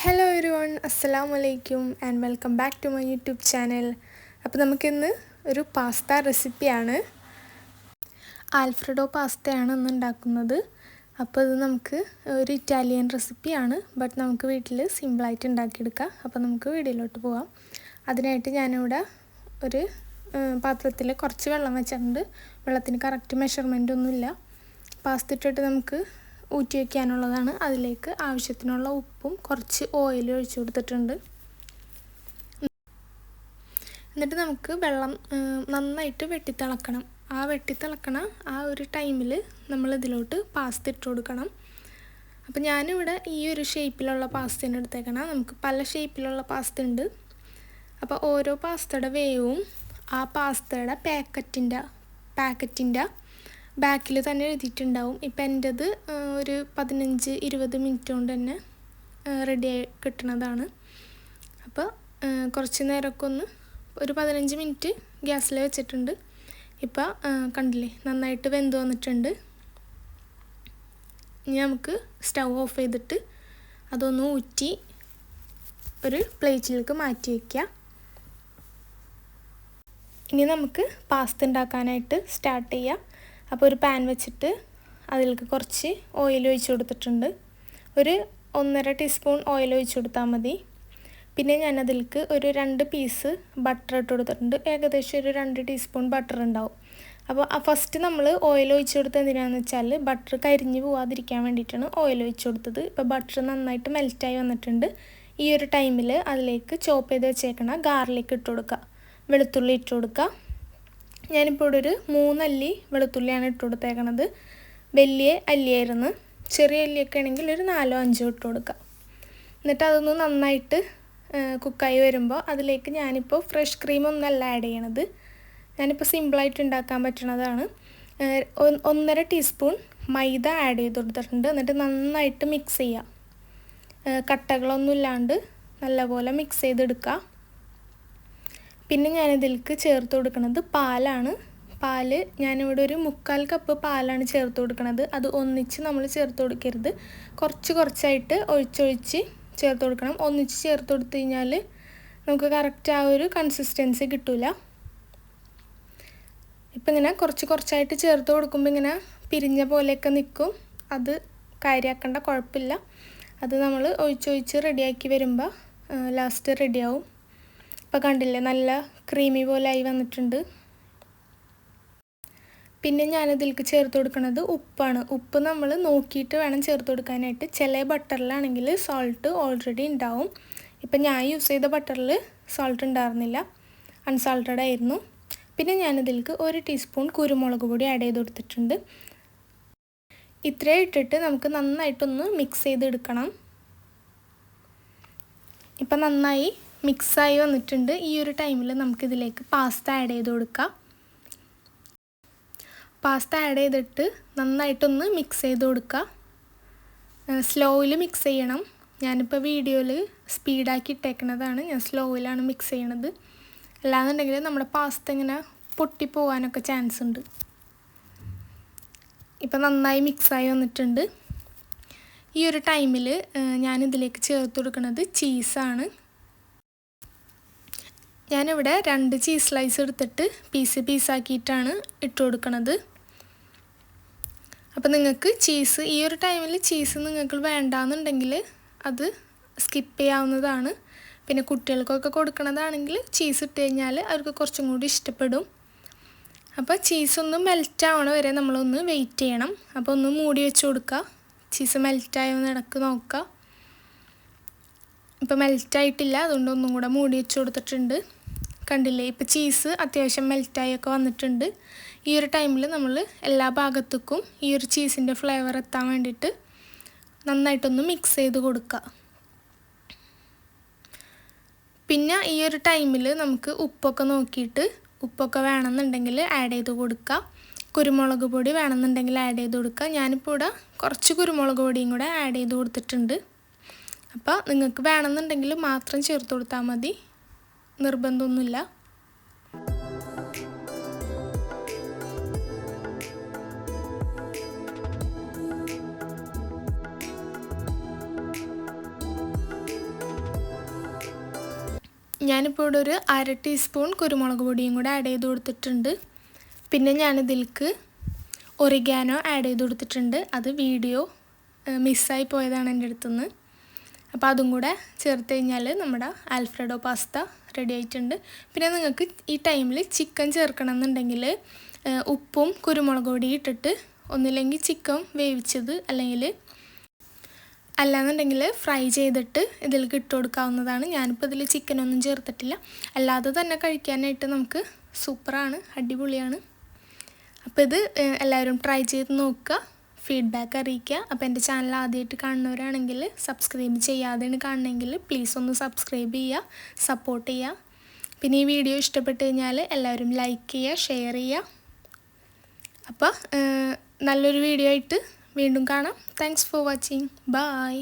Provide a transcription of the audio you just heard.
Hello everyone, അസ്സലാമു അലൈക്കും and welcome back to my YouTube channel. അപ്പോൾ നമുക്കിന്ന് ഒരു പാസ്ത റെസിപ്പിയാണ്. ആൽഫ്രെഡോ പാസ്തയാണ് ഇന്ന് ഉണ്ടാക്കുന്നത്. അപ്പോൾ ഇത് നമുക്ക് ഒരു ഇറ്റാലിയൻ റെസിപ്പിയാണ്, ബട്ട് നമുക്ക് വീട്ടിൽ സിമ്പിളായിട്ട് ഉണ്ടാക്കിയെടുക്കാം. അപ്പോൾ നമുക്ക് വീഡിയോയിലോട്ട് പോവാം. അതിനായിട്ട് ഞാനിവിടെ ഒരു പാത്രത്തിൽ കുറച്ച് വെള്ളം വെച്ചിട്ടുണ്ട്. വെള്ളത്തിന് കറക്റ്റ് മെഷർമെൻ്റ് ഒന്നുമില്ല. പാസ്ത ഇട്ടിട്ട് നമുക്ക് ഊറ്റി വയ്ക്കാനുള്ളതാണ്. അതിലേക്ക് ആവശ്യത്തിനുള്ള ഉപ്പും കുറച്ച് ഓയിലും ഒഴിച്ചു കൊടുത്തിട്ടുണ്ട്. എന്നിട്ട് നമുക്ക് വെള്ളം നന്നായിട്ട് വെട്ടിത്തിളക്കണം. ആ വെട്ടിത്തിളക്കണ ആ ഒരു ടൈമിൽ നമ്മൾ ഇതിലോട്ട് പാസ്ത ഇട്ട് കൊടുക്കണം. അപ്പോൾ ഞാനിവിടെ ഈ ഒരു ഷേപ്പിലുള്ള പാസ്തയാണ് എടുത്തേക്കണം. നമുക്ക് പല ഷേപ്പിലുള്ള പാസ്ത ഉണ്ട്. അപ്പോൾ ഓരോ പാസ്തയുടെ വേവും ആ പാസ്തയുടെ പാക്കറ്റിൻ്റെ ബാക്കിൽ തന്നെ എഴുതിയിട്ടുണ്ടാവും. ഇപ്പം എൻ്റേത് ഒരു 15-20 മിനിറ്റ് കൊണ്ട് തന്നെ റെഡിയായി കിട്ടുന്നതാണ്. അപ്പോൾ കുറച്ച് നേരമൊക്കെ ഒരു 15 മിനിറ്റ് ഗ്യാസിൽ വെച്ചിട്ടുണ്ട്. ഇപ്പോൾ കണ്ടില്ലേ, നന്നായിട്ട് വെന്ത് വന്നിട്ടുണ്ട്. ഇനി നമുക്ക് സ്റ്റൗ ഓഫ് ചെയ്തിട്ട് അതൊന്ന് ഊറ്റി ഒരു പ്ലേറ്റിലേക്ക് മാറ്റി വയ്ക്കുക. ഇനി നമുക്ക് പാസ്ത ഉണ്ടാക്കാനായിട്ട് സ്റ്റാർട്ട് ചെയ്യാം. അപ്പോൾ ഒരു പാൻ വെച്ചിട്ട് അതിലേക്ക് കുറച്ച് ഓയിൽ ഒഴിച്ച് കൊടുത്തിട്ടുണ്ട്. ഒരു 1.5 ടീസ്പൂൺ ഓയിൽ ഒഴിച്ച് കൊടുത്താൽ മതി. പിന്നെ ഞാനതിലേക്ക് ഒരു 2 പീസ് ബട്ടർ ഇട്ട് കൊടുത്തിട്ടുണ്ട്. ഏകദേശം ഒരു 2 ടീസ്പൂൺ ബട്ടർ ഉണ്ടാവും. അപ്പോൾ ഫസ്റ്റ് നമ്മൾ ഓയിൽ ഒഴിച്ച് കൊടുത്തത് എന്തിനാണെന്ന് വെച്ചാൽ ബട്ടർ കരിഞ്ഞ് പോവാതിരിക്കാൻ വേണ്ടിയിട്ടാണ് ഓയിൽ ഒഴിച്ച് കൊടുത്തത്. ഇപ്പോൾ ബട്ടർ നന്നായിട്ട് മെൽറ്റായി വന്നിട്ടുണ്ട്. ഈ ഒരു ടൈമിൽ അതിലേക്ക് ചോപ്പ് ചെയ്ത് വെച്ചേക്കണ ഗാർലിക് ഇട്ട് കൊടുക്കുക, വെളുത്തുള്ളി ഇട്ട് കൊടുക്കുക. ഞാനിപ്പോൾ ഇവിടെ ഒരു 3 അല്ലി വെളുത്തുള്ളിയാണ് ഇട്ട് കൊടുത്തേക്കണത്. വലിയ അല്ലിയായിരുന്നു. ചെറിയ അല്ലിയൊക്കെ ആണെങ്കിൽ ഒരു 4-5 ഇട്ട് കൊടുക്കുക. എന്നിട്ട് അതൊന്ന് നന്നായിട്ട് കുക്കായി വരുമ്പോൾ അതിലേക്ക് ഞാനിപ്പോൾ ഫ്രഷ് ക്രീമൊന്നല്ല ആഡ് ചെയ്യണത്. ഞാനിപ്പോൾ സിമ്പിളായിട്ട് ഉണ്ടാക്കാൻ പറ്റണതാണ്. 1.5 ടീസ്പൂൺ മൈദ ആഡ് ചെയ്ത് കൊടുത്തിട്ടുണ്ട്. എന്നിട്ട് നന്നായിട്ട് മിക്സ് ചെയ്യുക. കട്ടകളൊന്നും ഇല്ലാണ്ട് നല്ലപോലെ മിക്സ് ചെയ്തെടുക്കുക. പിന്നെ ഞാനിതിലേക്ക് ചേർത്ത് കൊടുക്കുന്നത് പാലാണ്. പാല് ഞാനിവിടെ ഒരു 3/4 കപ്പ് പാലാണ് ചേർത്ത് കൊടുക്കുന്നത്. അത് ഒന്നിച്ച് നമ്മൾ ചേർത്ത് കൊടുക്കരുത്. കുറച്ചായിട്ട് ഒഴിച്ചൊഴിച്ച് ചേർത്ത് കൊടുക്കണം. ഒന്നിച്ച് ചേർത്ത് കൊടുത്തു കഴിഞ്ഞാൽ നമുക്ക് കറക്റ്റ് ആ ഒരു കൺസിസ്റ്റൻസി കിട്ടില്ല. ഇപ്പം ഇങ്ങനെ കുറച്ചായിട്ട് ചേർത്ത് കൊടുക്കുമ്പോൾ ഇങ്ങനെ പിരിഞ്ഞ പോലെയൊക്കെ നിൽക്കും. അത് കാര്യമാക്കേണ്ട, കുഴപ്പമില്ല. അത് നമ്മൾ ഒഴിച്ചൊഴിച്ച് റെഡിയാക്കി വരുമ്പോൾ ലാസ്റ്റ് റെഡിയാവും. ഇപ്പോൾ കണ്ടില്ലേ, നല്ല ക്രീമി പോലെ ആയി വന്നിട്ടുണ്ട്. പിന്നെ ഞാനിതിലേക്ക് ചേർത്ത് കൊടുക്കുന്നത് ഉപ്പാണ്. ഉപ്പ് നമ്മൾ നോക്കിയിട്ട് വേണം ചേർത്ത് കൊടുക്കാനായിട്ട്. ചില ബട്ടറിലാണെങ്കിൽ സോൾട്ട് ഓൾറെഡി ഉണ്ടാവും. ഇപ്പം ഞാൻ യൂസ് ചെയ്ത ബട്ടറിൽ സോൾട്ട് ഉണ്ടായിരുന്നില്ല, അൺസാൾട്ടഡ് ആയിരുന്നു. പിന്നെ ഞാനിതിലേക്ക് 1 ടീസ്പൂൺ കുരുമുളക് പൊടി ആഡ് ചെയ്ത് കൊടുത്തിട്ടുണ്ട്. ഇത്രയും ഇട്ടിട്ട് നമുക്ക് നന്നായിട്ടൊന്ന് മിക്സ് ചെയ്തെടുക്കണം. ഇപ്പം നന്നായി മിക്സായി വന്നിട്ടുണ്ട്. ഈ ഒരു ടൈമിൽ നമുക്കിതിലേക്ക് പാസ്ത ആഡ് ചെയ്ത് കൊടുക്കാം. പാസ്ത ആഡ് ചെയ്തിട്ട് നന്നായിട്ടൊന്ന് മിക്സ് ചെയ്ത് കൊടുക്കുക. സ്ലോയിൽ മിക്സ് ചെയ്യണം. ഞാനിപ്പോൾ വീഡിയോയിൽ സ്പീഡാക്കി ഇട്ടേക്കുന്നതാണ്. ഞാൻ സ്ലോയിലാണ് മിക്സ് ചെയ്യണത്. അല്ലാന്നുണ്ടെങ്കിൽ നമ്മുടെ പാസ്ത ഇങ്ങനെ പൊട്ടിപ്പോവാനൊക്കെ ചാൻസ് ഉണ്ട്. ഇപ്പം നന്നായി മിക്സായി വന്നിട്ടുണ്ട്. ഈ ഒരു ടൈമിൽ ഞാനിതിലേക്ക് ചേർത്ത് കൊടുക്കുന്നത് ചീസാണ്. ഞാനിവിടെ 2 ചീസ് സ്ലൈസ് എടുത്തിട്ട് പീസാക്കിയിട്ടാണ് ഇട്ട് കൊടുക്കുന്നത്. അപ്പോൾ നിങ്ങൾക്ക് ചീസ് ഈ ഒരു ടൈമിൽ ചീസ് നിങ്ങൾക്ക് വേണ്ടാന്നുണ്ടെങ്കിൽ അത് സ്കിപ്പ് ചെയ്യാവുന്നതാണ്. പിന്നെ കുട്ടികൾക്കൊക്കെ കൊടുക്കുന്നതാണെങ്കിൽ ചീസ് ഇട്ട് കഴിഞ്ഞാൽ അവർക്ക് കുറച്ചും കൂടി ഇഷ്ടപ്പെടും. അപ്പോൾ ചീസൊന്ന് മെൽറ്റ് ആവണ വരെ നമ്മളൊന്ന് വെയിറ്റ് ചെയ്യണം. അപ്പോൾ ഒന്ന് മൂടി വെച്ച് കൊടുക്കുക. ചീസ് മെൽറ്റായൊന്ന് ഇടയ്ക്ക് നോക്കുക. ഇപ്പോൾ മെൽറ്റായിട്ടില്ല, അതുകൊണ്ട് ഒന്നും കൂടെ മൂടി വെച്ച് കൊടുത്തിട്ടുണ്ട്. കണ്ടില്ലേ, ഇപ്പോൾ ചീസ് അത്യാവശ്യം മെൽറ്റായൊക്കെ വന്നിട്ടുണ്ട്. ഈ ഒരു ടൈമിൽ നമ്മൾ എല്ലാ ഭാഗത്തേക്കും ഈ ഒരു ചീസിൻ്റെ ഫ്ലേവർ എത്താൻ വേണ്ടിയിട്ട് നന്നായിട്ടൊന്ന് മിക്സ് ചെയ്ത് കൊടുക്കുക. പിന്നെ ഈ ഒരു ടൈമിൽ നമുക്ക് ഉപ്പൊക്കെ നോക്കിയിട്ട് ഉപ്പൊക്കെ വേണമെന്നുണ്ടെങ്കിൽ ആഡ് ചെയ്ത് കൊടുക്കുക. കുരുമുളക് പൊടി വേണമെന്നുണ്ടെങ്കിൽ ആഡ് ചെയ്ത് കൊടുക്കുക. ഞാനിപ്പോൾ ഇവിടെ കുറച്ച് കുരുമുളക് പൊടിയും കൂടെ ആഡ് ചെയ്ത് കൊടുത്തിട്ടുണ്ട്. അപ്പോൾ നിങ്ങൾക്ക് വേണമെന്നുണ്ടെങ്കിൽ മാത്രം ചേർത്ത് കൊടുത്താൽ മതി, നിർബന്ധമൊന്നുമില്ല. ഞാനിപ്പോൾ ഇവിടെ ഒരു 1/2 ടീസ്പൂൺ കുരുമുളക് പൊടിയും കൂടെ ആഡ് ചെയ്ത് കൊടുത്തിട്ടുണ്ട്. പിന്നെ ഞാനിതിലേക്ക് ഒറിഗാനോ ആഡ് ചെയ്ത് കൊടുത്തിട്ടുണ്ട്. അത് വീഡിയോ മിസ്സായി പോയതാണ് എൻ്റെ അടുത്തുനിന്ന്. അപ്പോൾ അതും കൂടെ ചേർത്ത് കഴിഞ്ഞാൽ നമ്മുടെ ആൽഫ്രെഡോ പാസ്ത റെഡി ആയിട്ടുണ്ട്. പിന്നെ നിങ്ങൾക്ക് ഈ ടൈമിൽ ചിക്കൻ ചേർക്കണം എന്നുണ്ടെങ്കിൽ ഉപ്പും കുരുമുളക് പൊടിയും ഇട്ടിട്ട് ഒന്നില്ലെങ്കിൽ ചിക്കൻ വേവിച്ചത് അല്ലാന്നുണ്ടെങ്കിൽ ഫ്രൈ ചെയ്തിട്ട് ഇതിലേക്ക് ഇട്ട് കൊടുക്കാവുന്നതാണ്. ഞാനിപ്പോൾ ഇതിൽ ചിക്കനൊന്നും ചേർത്തിട്ടില്ല. അല്ലാതെ തന്നെ കഴിക്കാനായിട്ട് നമുക്ക് സൂപ്പറാണ്, അടിപൊളിയാണ്. അപ്പോൾ ഇത് എല്ലാവരും ട്രൈ ചെയ്ത് നോക്കുക, ഫീഡ്ബാക്ക് അറിയിക്കുക. അപ്പോൾ എൻ്റെ ചാനൽ ആദ്യമായിട്ട് കാണുന്നവരാണെങ്കിൽ സബ്സ്ക്രൈബ് ചെയ്യാതെയാണ് കാണണമെങ്കിൽ പ്ലീസ് ഒന്ന് സബ്സ്ക്രൈബ് ചെയ്യുക, സപ്പോർട്ട് ചെയ്യുക. പിന്നെ ഈ വീഡിയോ ഇഷ്ടപ്പെട്ട് കഴിഞ്ഞാൽ എല്ലാവരും ലൈക്ക് ചെയ്യുക, ഷെയർ ചെയ്യുക. അപ്പോൾ നല്ലൊരു വീഡിയോ ആയിട്ട് വീണ്ടും കാണാം. Thanks for watching. ബൈ.